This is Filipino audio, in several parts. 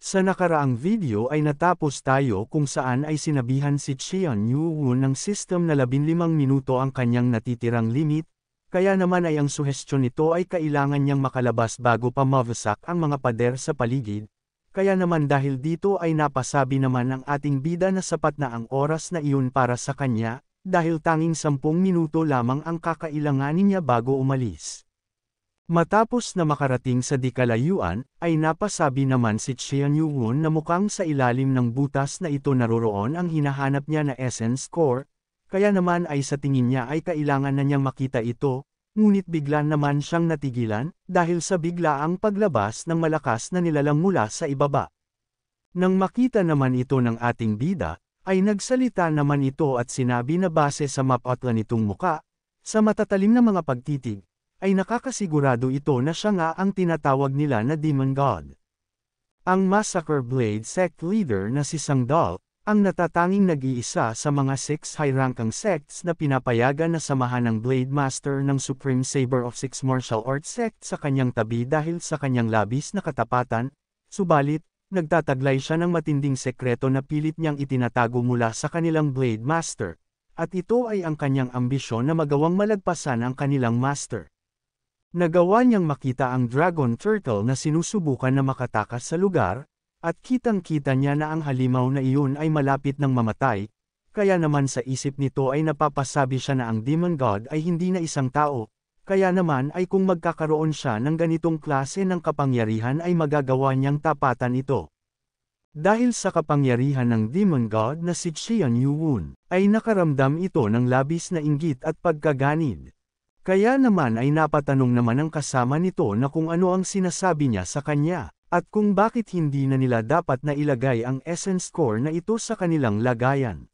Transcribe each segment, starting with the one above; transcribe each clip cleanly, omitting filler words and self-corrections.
Sa nakaraang video ay natapos tayo kung saan ay sinabihan si Xian Yu ng system na 15 minuto ang kanyang natitirang limit, kaya naman ay ang suhestyon nito ay kailangan niyang makalabas bago pa mawasak ang mga pader sa paligid, kaya naman dahil dito ay napasabi naman ang ating bida na sapat na ang oras na iyon para sa kanya, dahil tanging 10 minuto lamang ang kakailanganin niya bago umalis. Matapos na makarating sa di kalayuan, ay napasabi naman si Xian Yu na mukhang sa ilalim ng butas na ito naroroon ang hinahanap niya na essence core, kaya naman ay sa tingin niya ay kailangan na niyang makita ito, ngunit bigla naman siyang natigilan, dahil sa biglaang paglabas ng malakas na nilalang mula sa ibaba. Nang makita naman ito ng ating bida, ay nagsalita naman ito at sinabi na base sa mapatlan nitong muka, sa matatalim na mga pagtitig, ay nakakasigurado ito na siya nga ang tinatawag nila na Demon God. Ang Massacre Blade sect leader na si Sangdal, ang natatanging nag-iisa sa mga 6 high-rankang sects na pinapayagan na samahan ng Blade Master ng Supreme Saber of Six Martial Arts sect sa kanyang tabi dahil sa kanyang labis na katapatan, subalit, nagtataglay siya ng matinding sekreto na pilit niyang itinatago mula sa kanilang Blade Master, at ito ay ang kanyang ambisyon na magawang malagpasan ang kanilang Master. Nagawa niyang makita ang Dragon Turtle na sinusubukan na makatakas sa lugar, at kitang-kita niya na ang halimaw na iyon ay malapit ng mamatay, kaya naman sa isip nito ay napapasabi siya na ang Demon God ay hindi na isang tao, kaya naman ay kung magkakaroon siya ng ganitong klase ng kapangyarihan ay magagawa niyang tapatan ito. Dahil sa kapangyarihan ng Demon God na si Xian Yu ay nakaramdam ito ng labis na inggit at pagkaganid. Kaya naman ay napatanong naman ang kasama nito na kung ano ang sinasabi niya sa kanya, at kung bakit hindi na nila dapat na ilagay ang essence core na ito sa kanilang lagayan.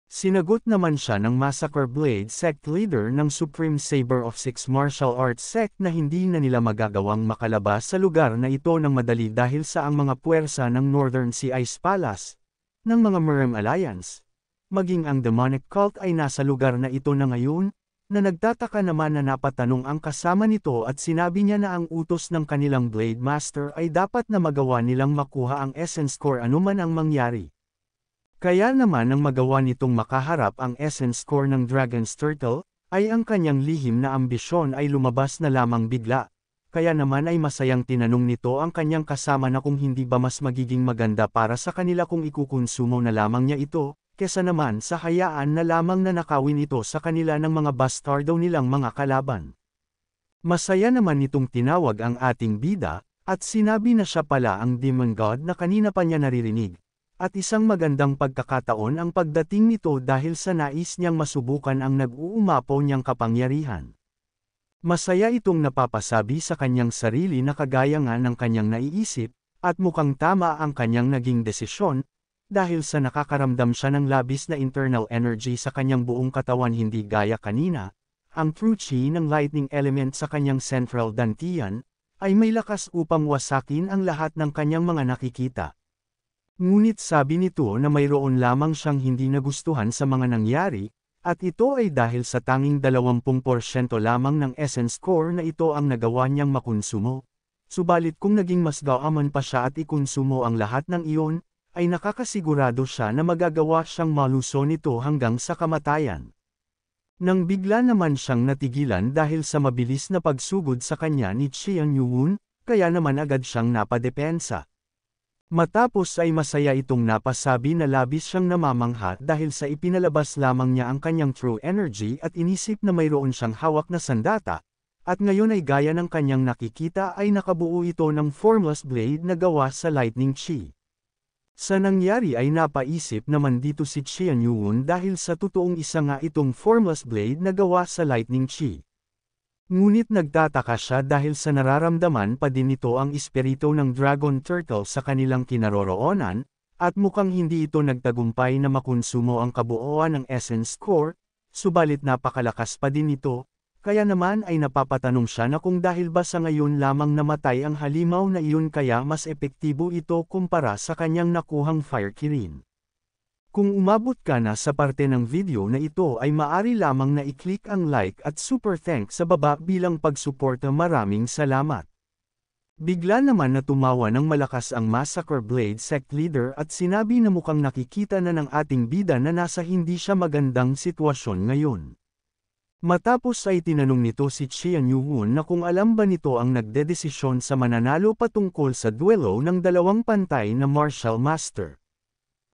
Sinagot naman siya ng Massacre Blade sect leader ng Supreme Saber of Six Martial Arts sect na hindi na nila magagawang makalabas sa lugar na ito ng madali dahil sa ang mga puwersa ng Northern Sea Ice Palace, ng mga Merem Alliance, maging ang demonic cult ay nasa lugar na ito na ngayon, na nagtataka naman na napatanong ang kasama nito at sinabi niya na ang utos ng kanilang Blade Master ay dapat na magawa nilang makuha ang essence core anuman ang mangyari. Kaya naman ang magawa nitong makaharap ang essence core ng Dragon's Turtle, ay ang kanyang lihim na ambisyon ay lumabas na lamang bigla. Kaya naman ay masayang tinanong nito ang kanyang kasama na kung hindi ba mas magiging maganda para sa kanila kung ikukonsumo na lamang niya ito, kesa naman sa hayaan na lamang na nakawin ito sa kanila ng mga bastardo nilang mga kalaban. Masaya naman nitong tinawag ang ating bida, at sinabi na siya pala ang Demon God na kanina pa niya naririnig, at isang magandang pagkakataon ang pagdating nito dahil sa nais niyang masubukan ang nag-uumapaw niyang kapangyarihan. Masaya itong napapasabi sa kanyang sarili na kagaya nga ng kanyang naiisip, at mukhang tama ang kanyang naging desisyon, dahil sa nakakaramdam siya ng labis na internal energy sa kanyang buong katawan hindi gaya kanina, ang true chi ng lightning element sa kanyang central dantian, ay may lakas upang wasakin ang lahat ng kanyang mga nakikita. Ngunit sabi nito na mayroon lamang siyang hindi nagustuhan sa mga nangyari, at ito ay dahil sa tanging 20% lamang ng essence core na ito ang nagawa niyang makonsumo. Subalit kung naging mas gaaman pa siya at ikonsumo ang lahat ng iyon, ay nakakasigurado siya na magagawa siyang maluso nito hanggang sa kamatayan. Nang bigla naman siyang natigilan dahil sa mabilis na pagsugod sa kanya ni Xian Yu, kaya naman agad siyang napadepensa. Matapos ay masaya itong napasabi na labis siyang namamangha dahil sa ipinalabas lamang niya ang kanyang true energy at inisip na mayroon siyang hawak na sandata, at ngayon ay gaya ng kanyang nakikita ay nakabuo ito ng formless blade na gawa sa lightning chi. Sa nangyari ay napaisip naman dito si Xian Yu dahil sa totoong isa nga itong formless blade na gawa sa lightning chi. Ngunit nagtataka siya dahil sa nararamdaman pa din nito ang espiritu ng Dragon Turtle sa kanilang kinaroroonan, at mukhang hindi ito nagtagumpay na makonsumo ang kabuuan ng essence core, subalit napakalakas pa din ito. Kaya naman ay napapatanong siya na kung dahil ba sa ngayon lamang namatay ang halimaw na iyon kaya mas epektibo ito kumpara sa kanyang nakuhang Fire Kirin. Kung umabot ka na sa parte ng video na ito ay maari lamang na i-click ang like at super thanks sa baba bilang pagsuporta. Maraming salamat. Bigla naman na tumawa ng malakas ang Massacre Blade sect leader at sinabi na mukhang nakikita na ng ating bida na nasa hindi siya magandang sitwasyon ngayon. Matapos ay tinanong nito si Qian Yuhun na kung alam ba nito ang nagdedesisyon sa mananalo patungkol sa duelo ng dalawang pantay na martial master.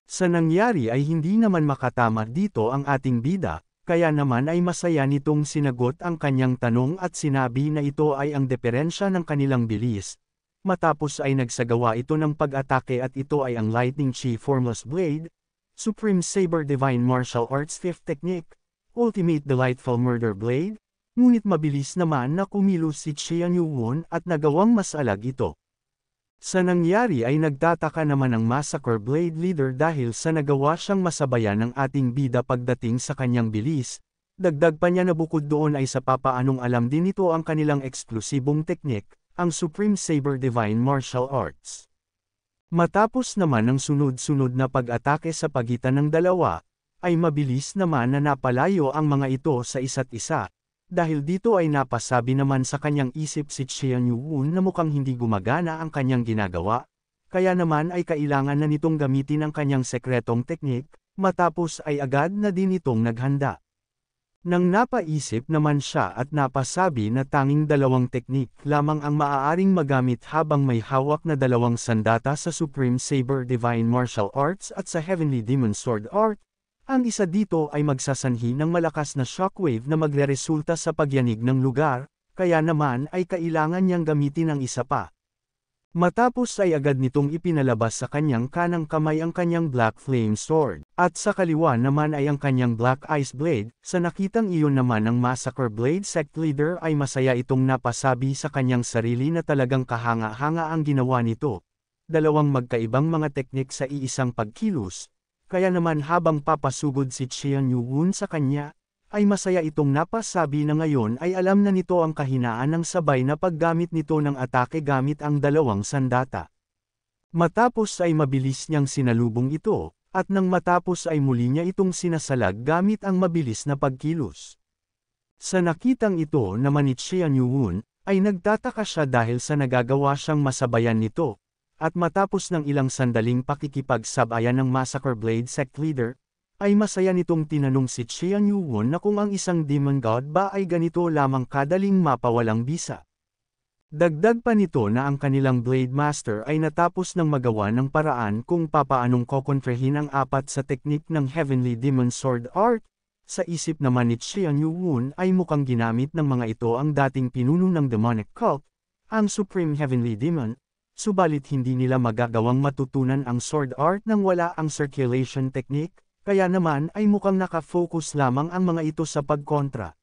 Sa nangyari ay hindi naman makatama dito ang ating bida, kaya naman ay masaya nitong sinagot ang kanyang tanong at sinabi na ito ay ang diferensya ng kanilang bilis. Matapos ay nagsagawa ito ng pag-atake at ito ay ang Lightning Chi Formless Blade, Supreme Saber Divine Martial Arts 5th Technique, Ultimate Delightful Murder Blade, ngunit mabilis naman na kumilos si Qian Yuhun at nagawang masalag ito. Sa nangyari ay nagtataka naman ang Massacre Blade leader dahil sa nagawa siyang masabayan ng ating bida pagdating sa kanyang bilis, dagdag pa niya na bukod doon ay sa papaanong alam din nito ang kanilang eksklusibong teknik, ang Supreme Saber Divine Martial Arts. Matapos naman ang sunod-sunod na pag-atake sa pagitan ng dalawa, ay mabilis naman na napalayo ang mga ito sa isa't isa, dahil dito ay napasabi naman sa kanyang isip si Qian Yuhun na mukhang hindi gumagana ang kanyang ginagawa, kaya naman ay kailangan na nitong gamitin ang kanyang sekretong teknik, matapos ay agad na din itong naghanda. Nang napaisip naman siya at napasabi na tanging dalawang teknik lamang ang maaaring magamit habang may hawak na dalawang sandata sa Supreme Saber Divine Martial Arts at sa Heavenly Demon Sword Art, ang isa dito ay magsasanhi ng malakas na shockwave na magreresulta sa pagyanig ng lugar, kaya naman ay kailangan niyang gamitin ang isa pa. Matapos ay agad nitong ipinalabas sa kanyang kanang kamay ang kanyang Black Flame Sword, at sa kaliwa naman ay ang kanyang Black Ice Blade. Sa nakitang iyon naman ng Massacre Blade sect leader ay masaya itong napasabi sa kanyang sarili na talagang kahanga-hanga ang ginawa nito. Dalawang magkaibang mga teknik sa iisang pagkilos. Kaya naman habang papasugod si Qian Yuhun sa kanya, ay masaya itong napasabi na ngayon ay alam na nito ang kahinaan ng sabay na paggamit nito ng atake gamit ang dalawang sandata. Matapos ay mabilis niyang sinalubong ito, at nang matapos ay muli niya itong sinasalag gamit ang mabilis na pagkilos. Sa nakitang ito naman ni Qian Yuhun, ay nagtataka siya dahil sa nagagawa siyang masabayan nito. At matapos ng ilang sandaling pakikipagsabayan ng Massacre Blade sect leader, ay masaya nitong tinanong si Qian Yuhun na kung ang isang demon god ba ay ganito lamang kadaling mapawalang bisa. Dagdag pa nito na ang kanilang Blade Master ay natapos ng magawa ng paraan kung papaanong kokontrehin ang apat sa teknik ng Heavenly Demon Sword Art. Sa isip naman ni Qian Yuhun ay mukhang ginamit ng mga ito ang dating pinuno ng demonic cult, ang Supreme Heavenly Demon. Subalit hindi nila magagawang matutunan ang sword art nang wala ang circulation technique, kaya naman ay mukhang nakafocus lamang ang mga ito sa pagkontra.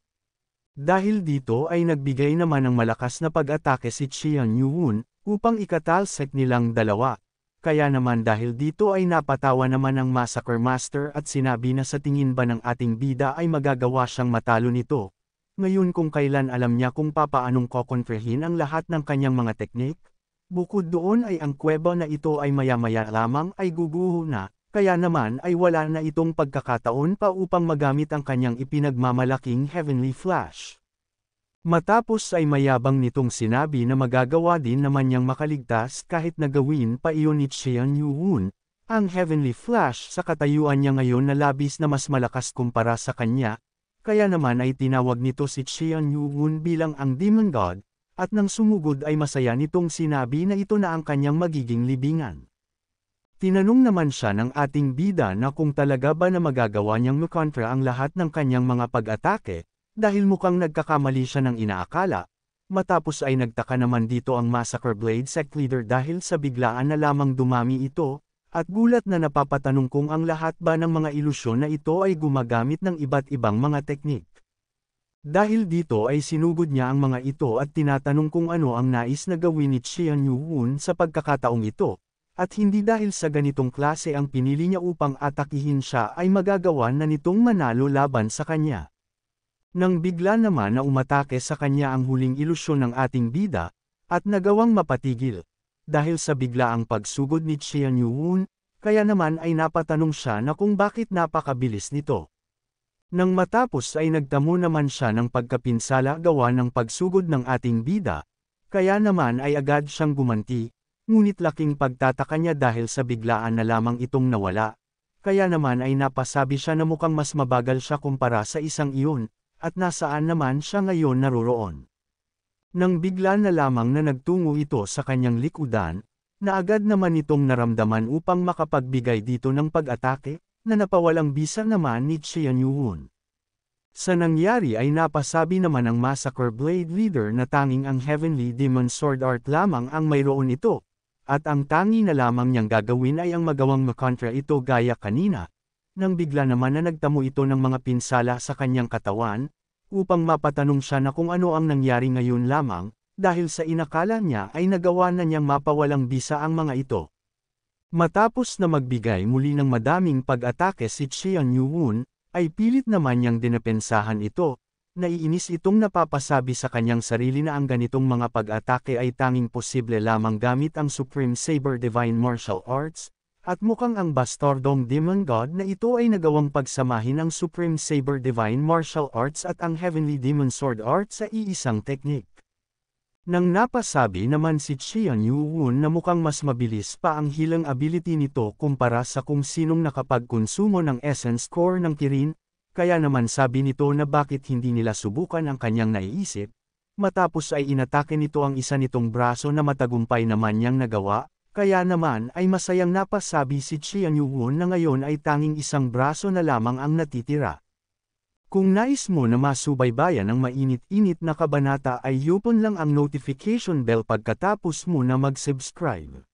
Dahil dito ay nagbigay naman ng malakas na pag-atake si Qian Yuhun, upang ikatalsik nilang dalawa. Kaya naman dahil dito ay napatawa naman ang Massacre Master at sinabi na sa tingin ba ng ating bida ay magagawa siyang matalo nito. Ngayon kung kailan alam niya kung papaanong kokontrehin ang lahat ng kanyang mga teknik. Bukod doon ay ang kuweba na ito ay maya-maya lamang ay guguho na, kaya naman ay wala na itong pagkakataon pa upang magamit ang kanyang ipinagmamalaking Heavenly Flash. Matapos ay mayabang nitong sinabi na magagawa din naman niyang makaligtas kahit na gawin pa iyon ni Qian Yuhun, ang Heavenly Flash sa katayuan niya ngayon na labis na mas malakas kumpara sa kanya, kaya naman ay tinawag nito si Qian Yuhun bilang ang Demon God. At nang sumugod ay masaya nitong sinabi na ito na ang kanyang magiging libingan. Tinanong naman siya ng ating bida na kung talaga ba na magagawa niyang makontra ang lahat ng kanyang mga pag-atake, dahil mukhang nagkakamali siya ng inaakala. Matapos ay nagtaka naman dito ang Massacre Blade sect leader dahil sa biglaan na lamang dumami ito, at gulat na napapatanong kung ang lahat ba ng mga ilusyon na ito ay gumagamit ng iba't ibang mga teknik. Dahil dito ay sinugod niya ang mga ito at tinatanong kung ano ang nais na gawin ni Qian Yuhun sa pagkakataong ito, at hindi dahil sa ganitong klase ang pinili niya upang atakihin siya ay magagawa na nitong manalo laban sa kanya. Nang bigla naman na umatake sa kanya ang huling ilusyon ng ating bida, at nagawang mapatigil, dahil sa biglaang pagsugod ni Qian Yuhun, kaya naman ay napatanong siya na kung bakit napakabilis nito. Nang matapos ay nagtamo naman siya ng pagkapinsala gawa ng pagsugod ng ating bida, Kaya naman ay agad siyang gumanti, ngunit laking pagtataka niya dahil sa biglaan na lamang itong nawala. Kaya naman ay napasabi siya na mukhang mas mabagal siya kumpara sa isang iyon, at nasaan naman siya ngayon naroroon. Nang bigla na lamang na nagtungo ito sa kanyang likudan, na agad naman itong naramdaman upang makapagbigay dito ng pag-atake, na napawalang bisa naman ni Qian Yuhun. Sa nangyari ay napasabi naman ng Massacre Blade Leader na tanging ang Heavenly Demon Sword Art lamang ang mayroon ito, at ang tangi na lamang niyang gagawin ay ang magawang makontra ito gaya kanina, nang bigla naman na nagtamo ito ng mga pinsala sa kanyang katawan, upang mapatanong siya na kung ano ang nangyari ngayon lamang, dahil sa inakala niya ay nagawa na niyang mapawalang bisa ang mga ito. Matapos na magbigay muli ng madaming pag-atake si Qian Yuhun, ay pilit naman niyang dinepensahan ito, naiinis itong napapasabi sa kanyang sarili na ang ganitong mga pag-atake ay tanging posible lamang gamit ang Supreme Saber Divine Martial Arts, at mukhang ang bastardong Demon God na ito ay nagawang pagsamahin ang Supreme Saber Divine Martial Arts at ang Heavenly Demon Sword Arts sa iisang teknik. Nang napasabi naman si Qian Yuhun na mukhang mas mabilis pa ang healing ability nito kumpara sa kung sinong nakapagkonsumo ng Essence Core ng Kirin, kaya naman sabi nito na bakit hindi nila subukan ang kanyang naiisip, matapos ay inatake nito ang isa nitong braso na matagumpay naman niyang nagawa, kaya naman ay masayang napasabi si Qian Yuhun na ngayon ay tanging isang braso na lamang ang natitira. Kung nais mo na masubaybayan ang mainit-init na kabanata ay i-open lang ang notification bell pagkatapos mo na mag-subscribe.